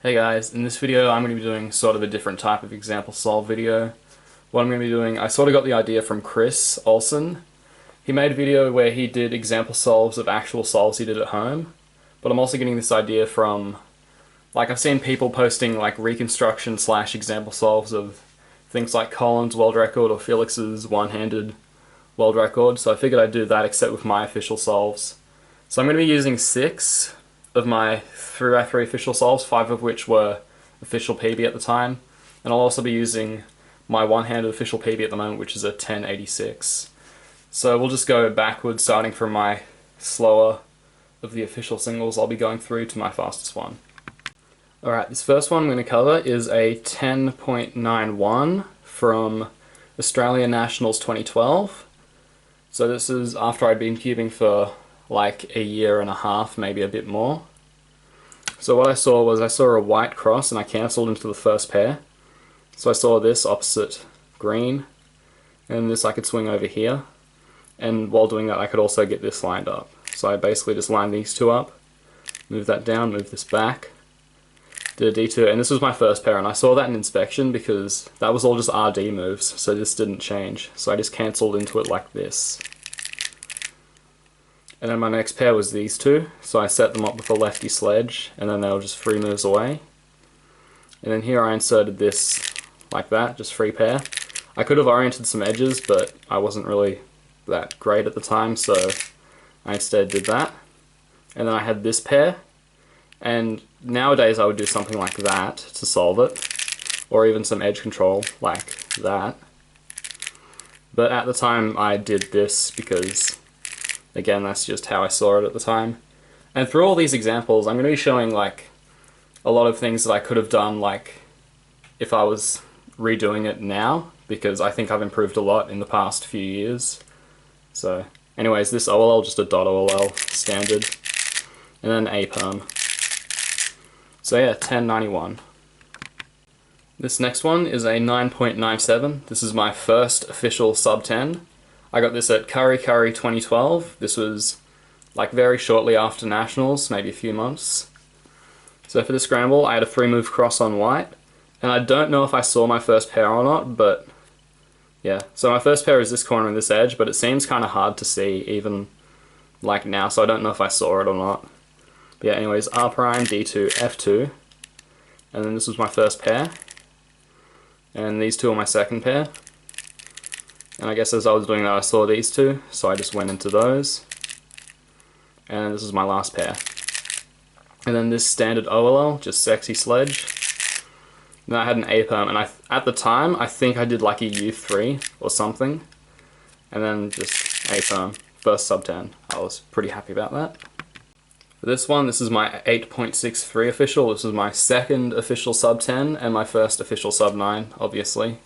Hey guys, in this video I'm going to be doing sort of a different type of example solve video. What I'm going to be doing, I sort of got the idea from Chris Olsen. He made a video where he did example solves of actual solves he did at home, but I'm also getting this idea from, like, I've seen people posting like reconstruction / example solves of things like Colin's world record or Felix's one-handed world record, so I figured I'd do that except with my official solves. So I'm going to be using 6 of my 3x3 official solves, 5 of which were official PB at the time, and I'll also be using my one-handed official PB at the moment, which is a 1086. So we'll just go backwards, starting from my slower of the official singles. I'll be going through to my fastest one. Alright, this first one I'm going to cover is a 10.91 from Australia Nationals 2012. So this is after I'd been cubing for like a year and a half, maybe a bit more. So what I saw was a white cross and I cancelled into the first pair. So I saw this opposite green, and this I could swing over here, and while doing that I could also get this lined up. So I basically just lined these two up, move that down, move this back, did a detour, and this was my first pair, and I saw that in inspection because that was all just RD moves, so this didn't change. So I just cancelled into it like this. And then my next pair was these two, so I set them up with a lefty sledge, and then they were just free moves away. And then here I inserted this like that, just free pair. I could have oriented some edges, but I wasn't really that great at the time, so I instead did that. And then I had this pair, and nowadays I would do something like that to solve it, or even some edge control like that. But at the time I did this because, again, that's just how I saw it at the time. And through all these examples, I'm going to be showing like a lot of things that I could have done, like if I was redoing it now, because I think I've improved a lot in the past few years. So anyways, this OLL, just a .OLL standard, and then A perm. So yeah, 1091. This next one is a 9.97. This is my first official sub 10. I got this at Curry 2012. This was like very shortly after Nationals, maybe a few months. So for the scramble, I had a 3-move cross on white, and I don't know if I saw my first pair or not, but yeah. So my first pair is this corner and this edge, but it seems kind of hard to see even like now, so I don't know if I saw it or not. But yeah, anyways, R prime, D2, F2, and then this was my first pair, and these two are my second pair. And I guess as I was doing that I saw these two, so I just went into those. And this is my last pair. And then this standard OLL, just sexy sledge. Then I had an A perm, and at the time I think I did like a U3 or something. And then just A perm, first sub 10. I was pretty happy about that. For this one, this is my 8.63 official. This is my second official sub 10 and my first official sub 9, obviously.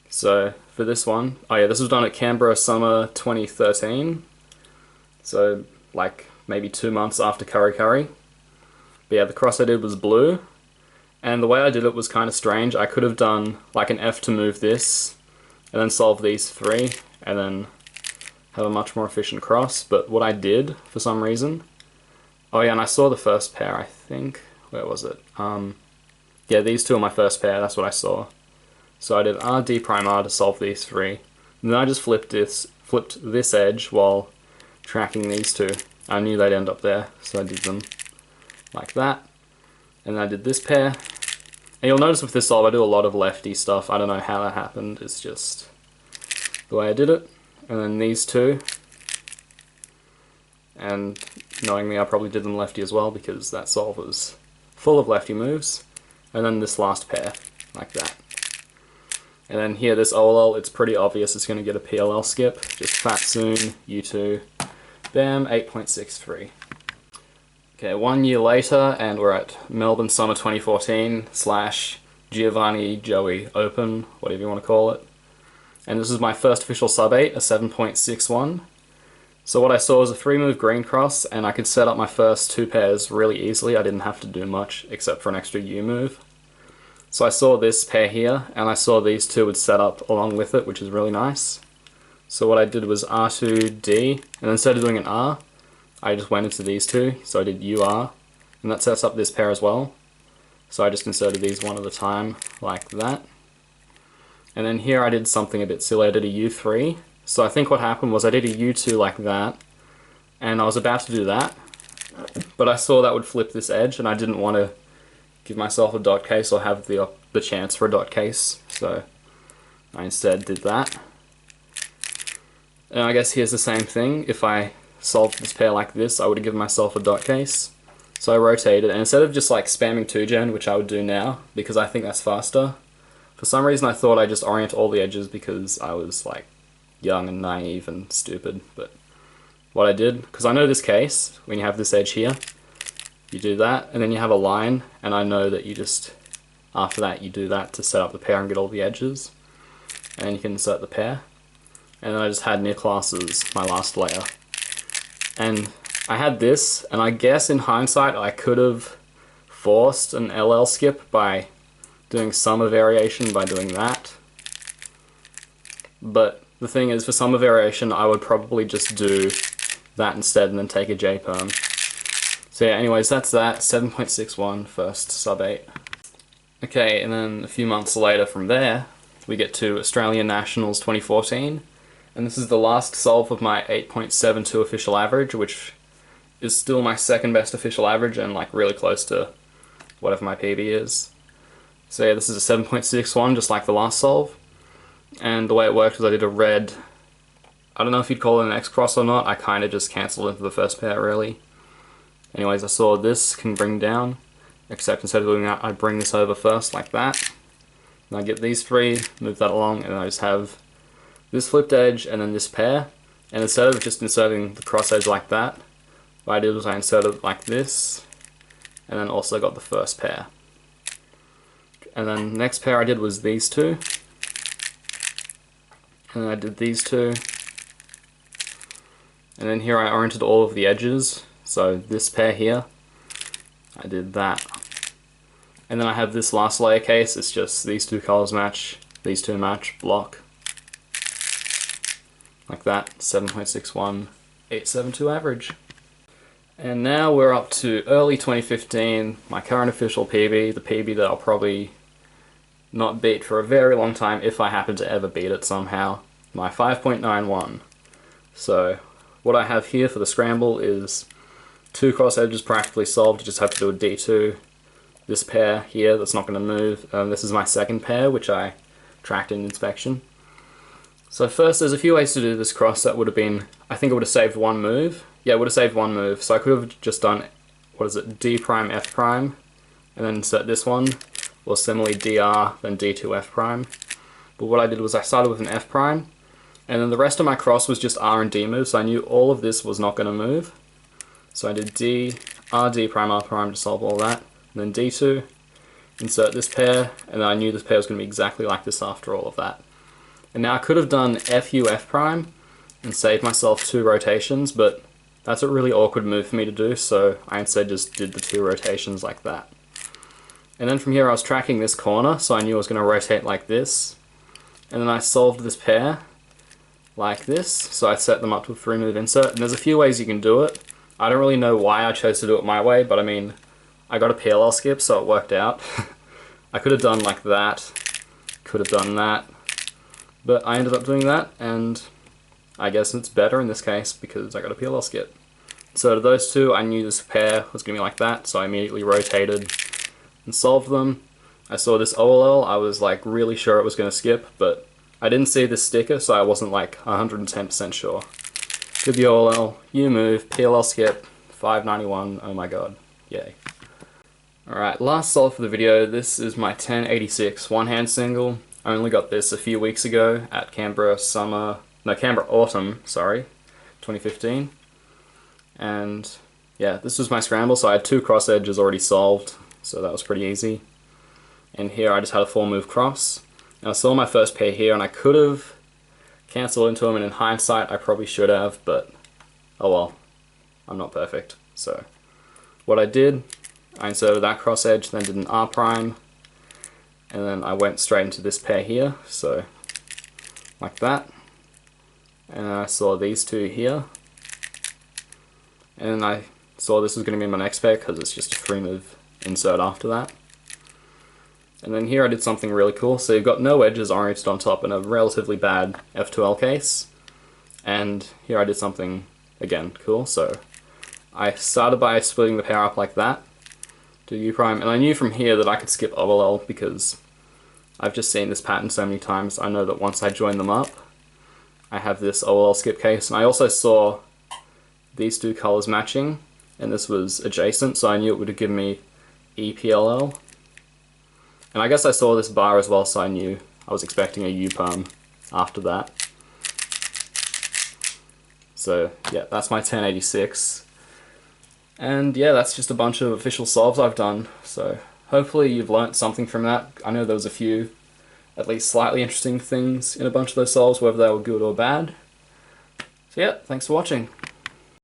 So for this one, oh yeah, this was done at Canberra summer 2013. So like maybe 2 months after Curry. But yeah, the cross I did was blue. And the way I did it was kind of strange. I could have done like an F to move this, and then solve these 3, and then have a much more efficient cross. But what I did, for some reason, oh yeah, and I saw the first pair, I think. Where was it? Yeah, these two are my first pair, that's what I saw. So I did R, D prime R to solve these 3. And then I just flipped this edge while tracking these two. I knew they'd end up there, so I did them like that. And then I did this pair. And you'll notice with this solve I do a lot of lefty stuff. I don't know how that happened, it's just the way I did it. And then these two. And knowingly I probably did them lefty as well because that solve was full of lefty moves. And then this last pair, like that. And then here, this OLL, it's pretty obvious it's going to get a PLL skip. Just fat soon, U2, bam, 8.63. Okay, 1 year later, and we're at Melbourne summer 2014 / Giovanni Joey Open, whatever you want to call it. And this is my first official sub 8, a 7.61. So what I saw was a 3-move green cross, and I could set up my first 2 pairs really easily. I didn't have to do much except for an extra U move. So I saw this pair here, and I saw these two would set up along with it, which is really nice. So what I did was R2, D, and then instead of doing an R, I just went into these two, so I did UR, and that sets up this pair as well. So I just inserted these one at a time, like that. And then here I did something a bit silly, I did a U3. So I think what happened was I did a U2 like that, and I was about to do that, but I saw that would flip this edge, and I didn't want to give myself a dot case or have the chance for a dot case, so I instead did that. And I guess here's the same thing. If I solved this pair like this, I would have given myself a dot case. So I rotated, and instead of just like spamming 2gen, which I would do now, because I think that's faster, for some reason I thought I'd just orient all the edges because I was like young and naive and stupid. But what I did, because I know this case, when you have this edge here, you do that, and then you have a line, and I know that you just, after that, you do that to set up the pair and get all the edges, and then you can insert the pair. And then I just had near classes, my last layer. And I had this, and I guess in hindsight I could have forced an LL skip by doing summer variation by doing that. But the thing is, for summer variation I would probably just do that instead and then take a J-perm. So yeah, anyways, that's that, 7.61 first sub 8. Okay, and then a few months later from there, we get to Australian Nationals 2014. And this is the last solve of my 8.72 official average, which is still my second best official average and like really close to whatever my PB is. So yeah, this is a 7.61, just like the last solve. And the way it worked was I did a red, I don't know if you'd call it an X cross or not, I kind of just cancelled into the first pair really. Anyways, I saw this can bring down, except instead of doing that, I bring this over first like that. And I get these three, move that along, and I just have this flipped edge and then this pair. And instead of just inserting the cross edge like that, what I did was I inserted it like this, and then also got the first pair. And then the next pair I did was these two, and then I did these two, and then here I oriented all of the edges. So this pair here, I did that. And then I have this last layer case, it's just these two colors match, these two match, block. Like that, 7.61, 872 average. And now we're up to early 2015, my current official PB, the PB that I'll probably not beat for a very long time if I happen to ever beat it somehow, my 5.91. So what I have here for the scramble is two cross edges practically solved. You just have to do a D2. This pair here that's not going to move. This is my second pair, which I tracked in inspection. So first, there's a few ways to do this cross that would have been, I think it would have saved one move. Yeah, it would have saved one move. So I could have just done, what is it, D prime, F prime, and then insert this one, or similarly DR, then D2, F prime. But what I did was I started with an F prime, and then the rest of my cross was just R and D moves, so I knew all of this was not going to move. So I did D, R, D prime, R prime to solve all that, and then D2, insert this pair, and then I knew this pair was going to be exactly like this after all of that. And now I could have done FU, F prime, and saved myself two rotations, but that's a really awkward move for me to do, so I instead just did the two rotations like that. And then from here I was tracking this corner, so I knew I was going to rotate like this. And then I solved this pair like this, so I set them up to a 3-move insert. And there's a few ways you can do it. I don't really know why I chose to do it my way, but I mean, I got a PLL skip, so it worked out. I could have done like that, could have done that, but I ended up doing that, and I guess it's better in this case because I got a PLL skip. So to those two, I knew this pair was going to be like that, so I immediately rotated and solved them. I saw this OLL, I was like really sure it was going to skip, but I didn't see this sticker, so I wasn't like 110% sure. Did the OLL, U move, PLL skip, 591, oh my god, yay. Alright, last solve for the video. This is my 1086 one-hand single. I only got this a few weeks ago at Canberra Autumn, 2015. And yeah, this was my scramble, so I had two cross edges already solved, so that was pretty easy. And here I just had a 4-move cross. And I saw my first pair here, and I could have cancelled into them, and in hindsight I probably should have, but oh well, I'm not perfect. So what I did, I inserted that cross edge, then did an R prime, and then I went straight into this pair here, so like that. And I saw these two here, and I saw this was going to be my next pair because it's just a 3-move insert after that. And then here I did something really cool. So you've got no edges oriented on top and a relatively bad F2L case. And here I did something, again, cool. So I started by splitting the power up like that to U prime, and I knew from here that I could skip OLL because I've just seen this pattern so many times. I know that once I join them up, I have this OLL skip case. And I also saw these two colors matching, and this was adjacent, so I knew it would have given me EPLL. And I guess I saw this bar as well, so I knew I was expecting a U-perm after that. So yeah, that's my 1086. And yeah, that's just a bunch of official solves I've done. So hopefully you've learnt something from that. I know there was a few, at least slightly interesting things in a bunch of those solves, whether they were good or bad. So yeah, thanks for watching.